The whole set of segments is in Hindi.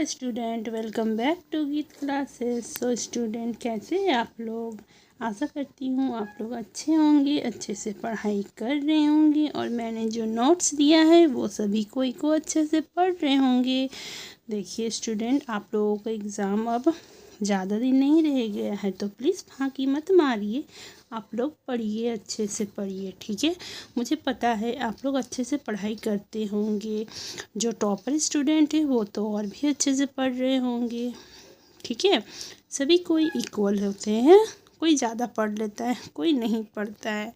स्टूडेंट, वेलकम बैक टू गीत क्लासेस। सो स्टूडेंट, कैसे हैं आप लोग? आशा करती हूँ आप लोग अच्छे होंगे, अच्छे से पढ़ाई कर रहे होंगे और मैंने जो नोट्स दिया है वो सभी कोई को अच्छे से पढ़ रहे होंगे। देखिए स्टूडेंट, आप लोगों का एग्ज़ाम अब ज़्यादा दिन नहीं रह गया है, तो प्लीज़ फाँकी मत मारिए। आप लोग पढ़िए, अच्छे से पढ़िए, ठीक है। मुझे पता है आप लोग अच्छे से पढ़ाई करते होंगे। जो टॉपर स्टूडेंट है वो तो और भी अच्छे से पढ़ रहे होंगे, ठीक है। सभी कोई इक्वल होते हैं, कोई ज़्यादा पढ़ लेता है, कोई नहीं पढ़ता है।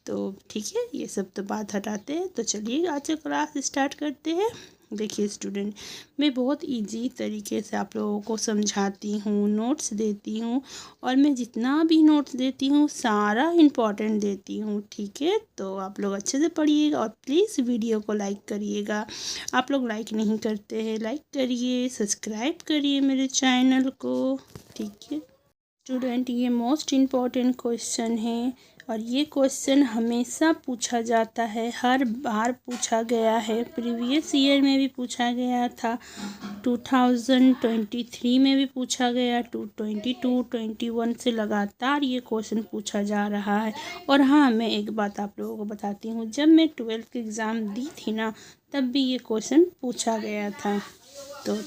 तो ठीक है, ये सब तो बात हटाते हैं। तो चलिए आज का क्लास स्टार्ट करते हैं। देखिए स्टूडेंट, मैं बहुत इजी तरीके से आप लोगों को समझाती हूँ, नोट्स देती हूँ, और मैं जितना भी नोट्स देती हूँ सारा इम्पोर्टेंट देती हूँ, ठीक है। तो आप लोग अच्छे से पढ़िएगा और प्लीज़ वीडियो को लाइक करिएगा। आप लोग लाइक नहीं करते हैं, लाइक करिए, सब्सक्राइब करिए मेरे चैनल को, ठीक है। स्टूडेंट, ये मोस्ट इम्पॉर्टेंट क्वेश्चन है और ये क्वेश्चन हमेशा पूछा जाता है, हर बार पूछा गया है। प्रीवियस ईयर में भी पूछा गया था, 2023 में भी पूछा गया, 2022-21 से लगातार ये क्वेश्चन पूछा जा रहा है। और हाँ, मैं एक बात आप लोगों को बताती हूँ, जब मैं 12th की एग्ज़ाम दी थी ना, तब भी ये क्वेश्चन पूछा गया था। तो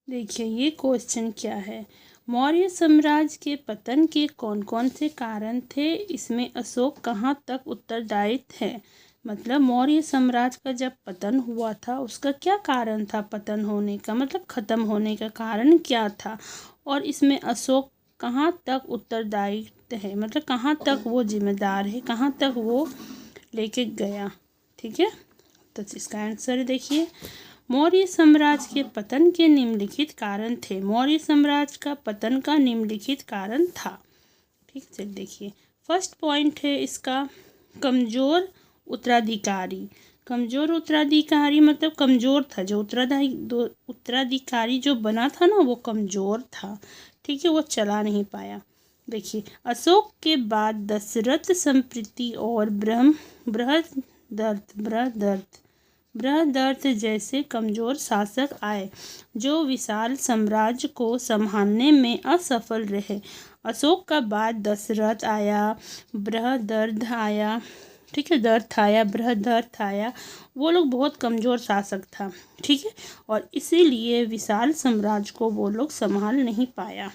देखिए ये क्वेश्चन क्या है, मौर्य साम्राज्य के पतन के कौन कौन से कारण थे, इसमें अशोक कहाँ तक उत्तरदायी है। मतलब मौर्य साम्राज्य का जब पतन हुआ था उसका क्या कारण था, पतन होने का मतलब ख़त्म होने का कारण क्या था, और इसमें अशोक कहाँ तक उत्तरदायी है, मतलब कहाँ तक वो जिम्मेदार है, कहाँ तक वो लेके गया, ठीक है। तो इसका आंसर देखिए, मौर्य साम्राज्य के पतन के निम्नलिखित कारण थे। मौर्य साम्राज्य का पतन का निम्नलिखित कारण था, ठीक है। चलिए देखिए, फर्स्ट पॉइंट है इसका, कमज़ोर उत्तराधिकारी। कमज़ोर उत्तराधिकारी मतलब कमज़ोर था, जो उत्तराधिकारी जो बना था ना वो कमज़ोर था, ठीक है, वो चला नहीं पाया। देखिए, अशोक के बाद दशरथ संप्रति और बृहदर्थ जैसे कमज़ोर शासक आए, जो विशाल साम्राज्य को संभालने में असफल रहे। अशोक का बाद दशरथ आया, बृहदर्थ आया, ठीक है, बृहदर्थ आया। वो लोग बहुत कमज़ोर शासक था, ठीक है, और इसीलिए विशाल साम्राज्य को वो लोग संभाल नहीं पाया,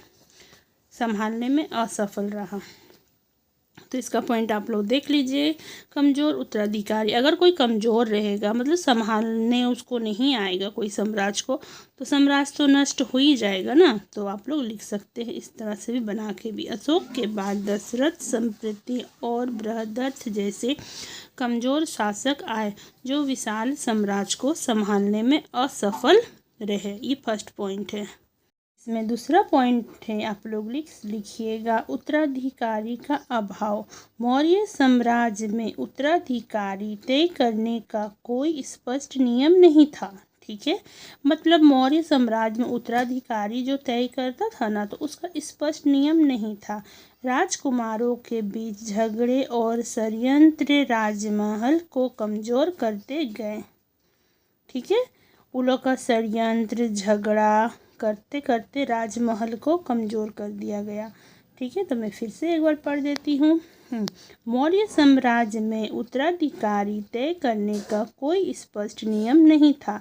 संभालने में असफल रहा। तो इसका पॉइंट आप लोग देख लीजिए, कमज़ोर उत्तराधिकारी। अगर कोई कमज़ोर रहेगा मतलब संभालने उसको नहीं आएगा कोई साम्राज्य को, तो साम्राज्य तो नष्ट हो ही जाएगा ना। तो आप लोग लिख सकते हैं इस तरह से भी बना के भी, अशोक के बाद दशरथ संप्रति और बृहदर्थ जैसे कमज़ोर शासक आए, जो विशाल साम्राज्य को संभालने में असफल रहे। ये फर्स्ट पॉइंट है। इसमें दूसरा पॉइंट है, आप लोग लिखिएगा, उत्तराधिकारी का अभाव। मौर्य साम्राज्य में उत्तराधिकारी तय करने का कोई स्पष्ट नियम नहीं था, ठीक है। मतलब मौर्य साम्राज्य में उत्तराधिकारी जो तय करता था ना, तो उसका स्पष्ट नियम नहीं था। राजकुमारों के बीच झगड़े और षड्यंत्र राजमहल को कमज़ोर करते गए, ठीक है। उन लोग का षड्यंत्र झगड़ा करते करते राजमहल को कमज़ोर कर दिया गया, ठीक है। तो मैं फिर से एक बार पढ़ देती हूँ। मौर्य साम्राज्य में उत्तराधिकारी तय करने का कोई स्पष्ट नियम नहीं था।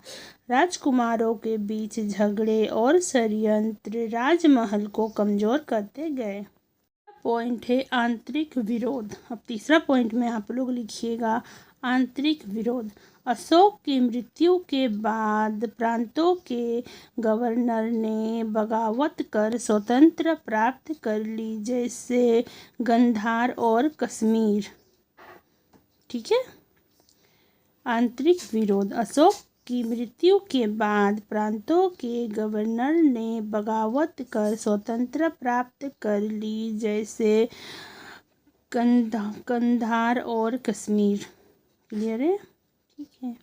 राजकुमारों के बीच झगड़े और षड्यंत्र राजमहल को कमज़ोर करते गए। पॉइंट है आंतरिक विरोध। अब तीसरा पॉइंट में आप लोग लिखिएगा, आंतरिक विरोध। अशोक की मृत्यु के बाद प्रांतों के गवर्नर ने बगावत कर स्वतंत्रता प्राप्त कर ली, जैसे गंधार और कश्मीर, ठीक है। आंतरिक विरोध, अशोक की मृत्यु के बाद प्रांतों के गवर्नर ने बगावत कर स्वतंत्रता प्राप्त कर ली, जैसे कंधार और कश्मीर। क्लियर है, ठीक है।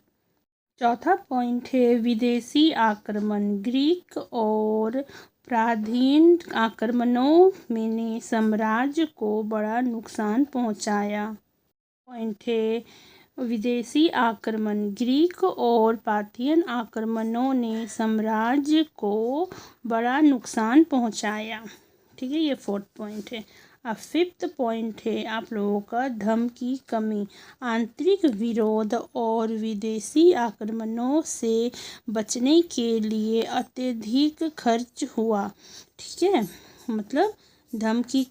चौथा पॉइंट है विदेशी आक्रमण। ग्रीक और प्राचीन आक्रमणों ने साम्राज्य को बड़ा नुकसान पहुंचाया। पॉइंट है विदेशी आक्रमण। ग्रीक और पार्थियन आक्रमणों ने साम्राज्य को बड़ा नुकसान पहुंचाया। ठीक है, ये 4th पॉइंट है। अब 5th पॉइंट है आप लोगों का धन की कमी। आंतरिक विरोध और विदेशी आक्रमणों से बचने के लिए अत्यधिक खर्च हुआ। ठीक है, मतलब धन की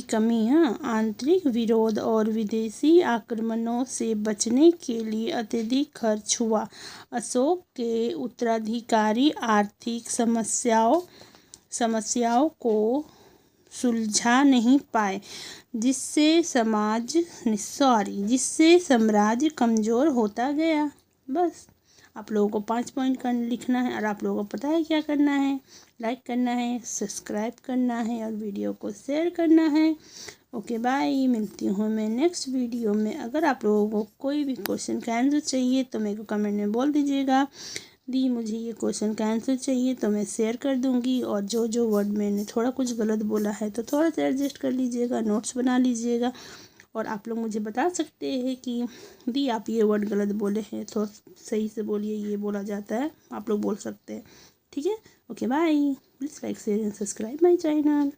कमी हाँ, आंतरिक विरोध और विदेशी आक्रमणों से बचने के लिए अत्यधिक खर्च हुआ। अशोक के उत्तराधिकारी आर्थिक समस्याओं को सुलझा नहीं पाए, जिससे साम्राज्य कमज़ोर होता गया। बस आप लोगों को 5 पॉइंट लिखना है और आप लोगों को पता है क्या करना है। लाइक करना है, सब्सक्राइब करना है और वीडियो को शेयर करना है। ओके बाय, मिलती हूँ मैं नेक्स्ट वीडियो में। अगर आप लोगों को कोई भी क्वेश्चन का आंसर चाहिए तो मेरे को कमेंट में बोल दीजिएगा। मुझे ये क्वेश्चन का आंसर चाहिए तो मैं शेयर कर दूँगी। और जो वर्ड मैंने थोड़ा कुछ गलत बोला है तो थोड़ा सा एडजस्ट कर लीजिएगा, नोट्स बना लीजिएगा। और आप लोग मुझे बता सकते हैं कि आप ये वर्ड गलत बोले हैं तो सही से बोलिए, ये बोला जाता है, आप लोग बोल सकते हैं। ठीक है, okay bye. Please like share and subscribe my channel.